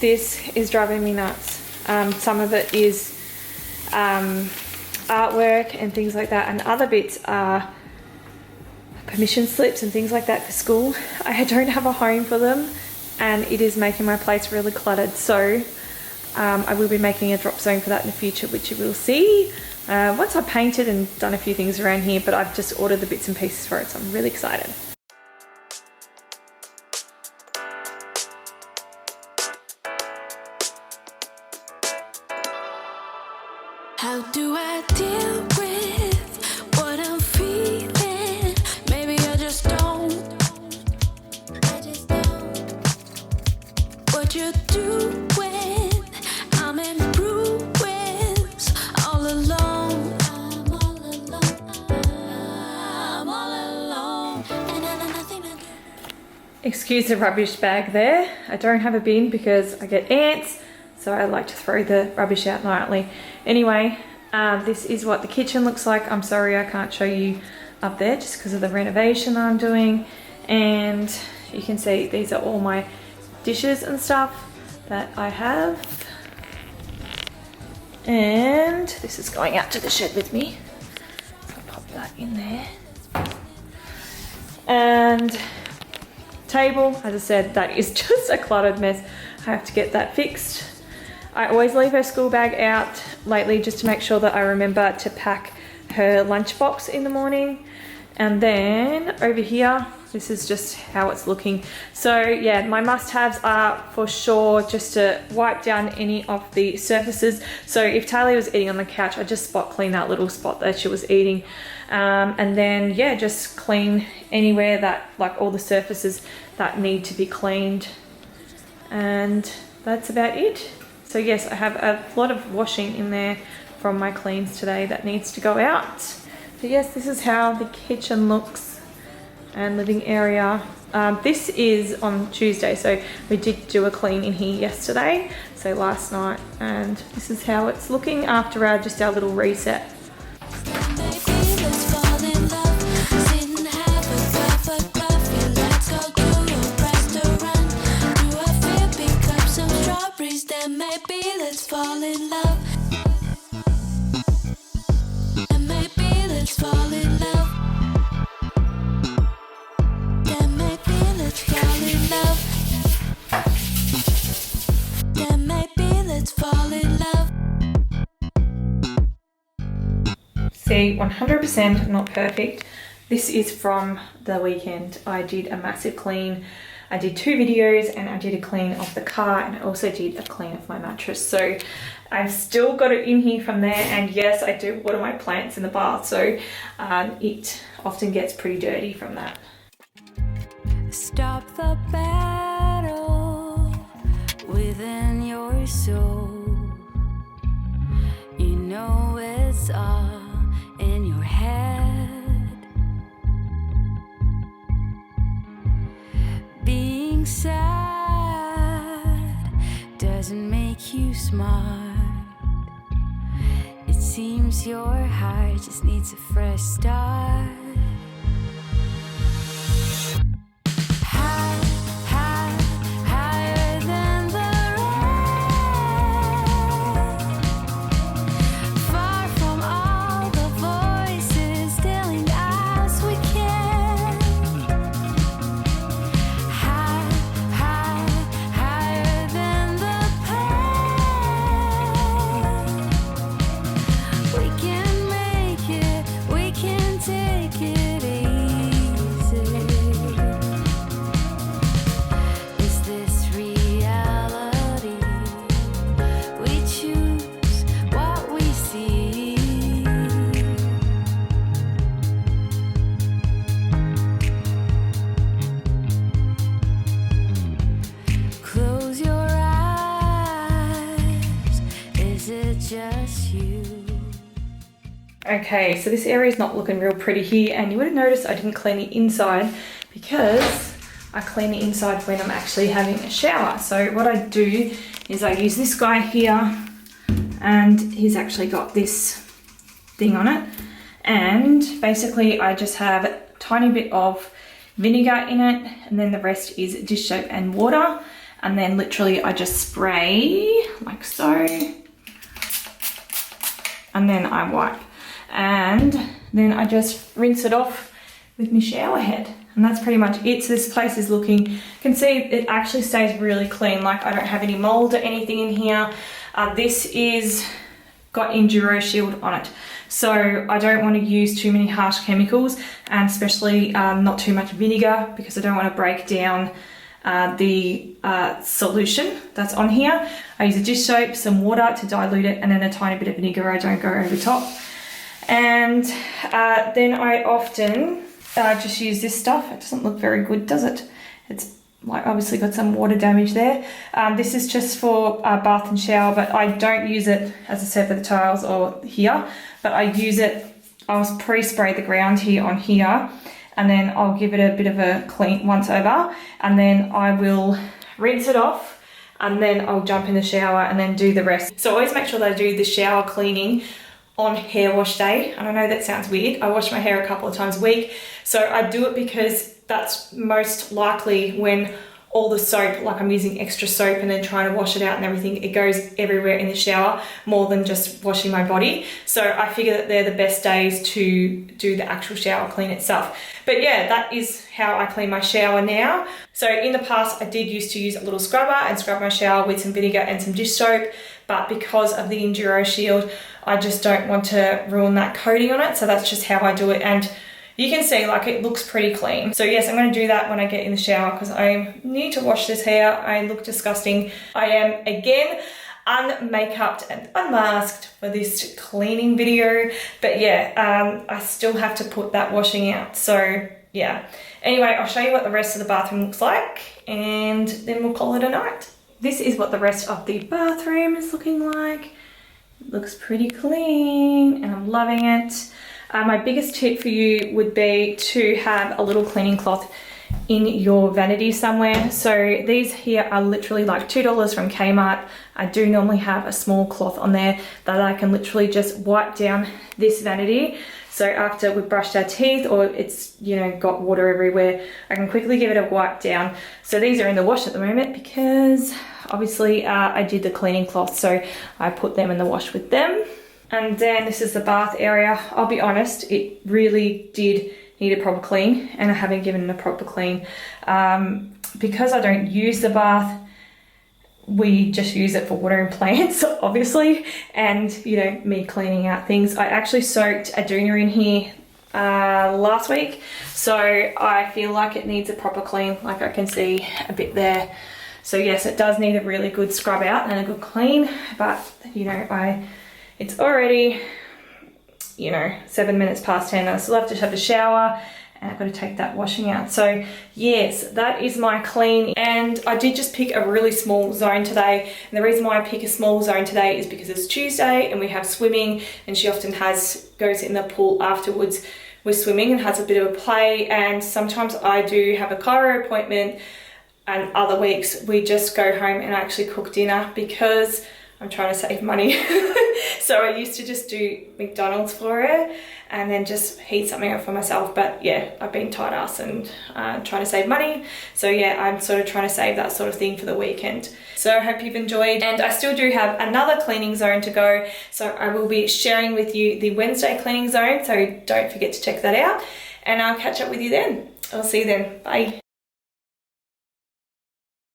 This is driving me nuts. Some of it is artwork and things like that, and other bits are permission slips and things like that for school. I don't have a home for them, and it is making my place really cluttered. So I will be making a drop zone for that in the future, which you will see once I've painted and done a few things around here, but I've just ordered the bits and pieces for it, so I'm really excited. How do I deal with what I'm feeling? Maybe I just don't. What you do when I'm in ruins, all alone. I'm all alone. And I know nothing to do. Excuse the rubbish bag there. I don't have a bin because I get ants, so I like to throw the rubbish out nightly. Anyway, this is what the kitchen looks like. I'm sorry I can't show you up there just because of the renovation I'm doing. And you can see these are all my dishes and stuff that I have. And this is going out to the shed with me. So I'll pop that in there. And table, as I said, that is just a cluttered mess. I have to get that fixed. I always leave her school bag out lately just to make sure that I remember to pack her lunchbox in the morning. And then over here, this is just how it's looking. So yeah, my must-haves are for sure just to wipe down any of the surfaces. So if Tahlia was eating on the couch, I just spot clean that little spot that she was eating. And then yeah, just clean anywhere that, like all the surfaces that need to be cleaned. And that's about it. So yes, I have a lot of washing in there from my cleans today that needs to go out. So yes, this is how the kitchen looks and living area. This is on Tuesday, so we did do a clean in here yesterday, so last night, and this is how it's looking after just our little reset. Maybe let's fall in love. And maybe let's fall in love. Then maybe let's fall in love. Then maybe let's fall in love. See, 100% not perfect. This is from the weekend. I did a massive clean. I did 2 videos and I did a clean of the car, and I also did a clean of my mattress. So I've still got it in here from there, and yes, I do water my plants in the bath, so it often gets pretty dirty from that. Stop the battle within your soul. You know it's all in your head. Being sad doesn't make you smart. It seems your heart just needs a fresh start. Okay, so this area is not looking real pretty here, and you would have noticed I didn't clean the inside because I clean the inside when I'm actually having a shower. So what I do is I use this guy here, and he's actually got this thing on it, and basically I just have a tiny bit of vinegar in it, and then the rest is dish soap and water. and then literally I just spray like so, and then I wipe, and then I just rinse it off with my shower head, and that's pretty much it. So this place is looking, you can see it actually stays really clean, like I don't have any mold or anything in here. This is got Enduro Shield on it, so I don't want to use too many harsh chemicals, and especially not too much vinegar, because I don't want to break down the solution that's on here. I use a dish soap, some water to dilute it, and then a tiny bit of vinegar. I don't go over the top. And then I often just use this stuff. It doesn't look very good, does it? It's like obviously got some water damage there. This is just for bath and shower, but I don't use it, as I said, for the tiles or here, but I use it, I'll pre-spray the ground here on here, and then I'll give it a bit of a clean once over, and then I will rinse it off, and then I'll jump in the shower and then do the rest. So always make sure that I do the shower cleaning on hair wash day. And I know that sounds weird. I wash my hair a couple of times a week. So I do it because that's most likely when all the soap, like I'm using extra soap and then trying to wash it out and everything, it goes everywhere in the shower more than just washing my body. So I figure that they're the best days to do the actual shower clean itself. But yeah, that is how I clean my shower now. So in the past, I did used to use a little scrubber and scrub my shower with some vinegar and some dish soap, but because of the Enduro Shield, I just don't want to ruin that coating on it. So that's just how I do it. And you can see like it looks pretty clean. So yes, I'm going to do that when I get in the shower, because I need to wash this hair. I look disgusting. I am again unmakeuped and unmasked for this cleaning video. But yeah, I still have to put that washing out. So yeah. Anyway, I'll show you what the rest of the bathroom looks like, and then we'll call it a night. This is what the rest of the bathroom is looking like. It looks pretty clean and I'm loving it. My biggest tip for you would be to have a little cleaning cloth in your vanity somewhere. So these here are literally like $2 from Kmart. I do normally have a small cloth on there that I can literally just wipe down this vanity. So after we've brushed our teeth or it's, you know, got water everywhere, I can quickly give it a wipe down. So these are in the wash at the moment because obviously I did the cleaning cloth, so I put them in the wash with them. And then this is the bath area. I'll be honest, it really did need a proper clean, and I haven't given it a proper clean. Because I don't use the bath, we just use it for watering plants, obviously, and, you know, me cleaning out things. I actually soaked Aduna in here last week, so I feel like it needs a proper clean, like I can see a bit there. So yes, it does need a really good scrub out and a good clean, but, you know, it's already, you know, 7 minutes past 10. I still have to have a shower and I've got to take that washing out. So yes, that is my clean. And I did just pick a really small zone today. And the reason why I pick a small zone today is because it's Tuesday and we have swimming, and she often goes in the pool afterwards with swimming and has a bit of a play. And sometimes I do have a chiro appointment, and other weeks we just go home and actually cook dinner because I'm trying to save money. So I used to just do McDonald's for her and then just heat something up for myself. But yeah, I've been tight ass and trying to save money. So yeah, I'm sort of trying to save that sort of thing for the weekend. So I hope you've enjoyed. And I still do have another cleaning zone to go. So I will be sharing with you the Wednesday cleaning zone. So don't forget to check that out. And I'll catch up with you then. I'll see you then. Bye.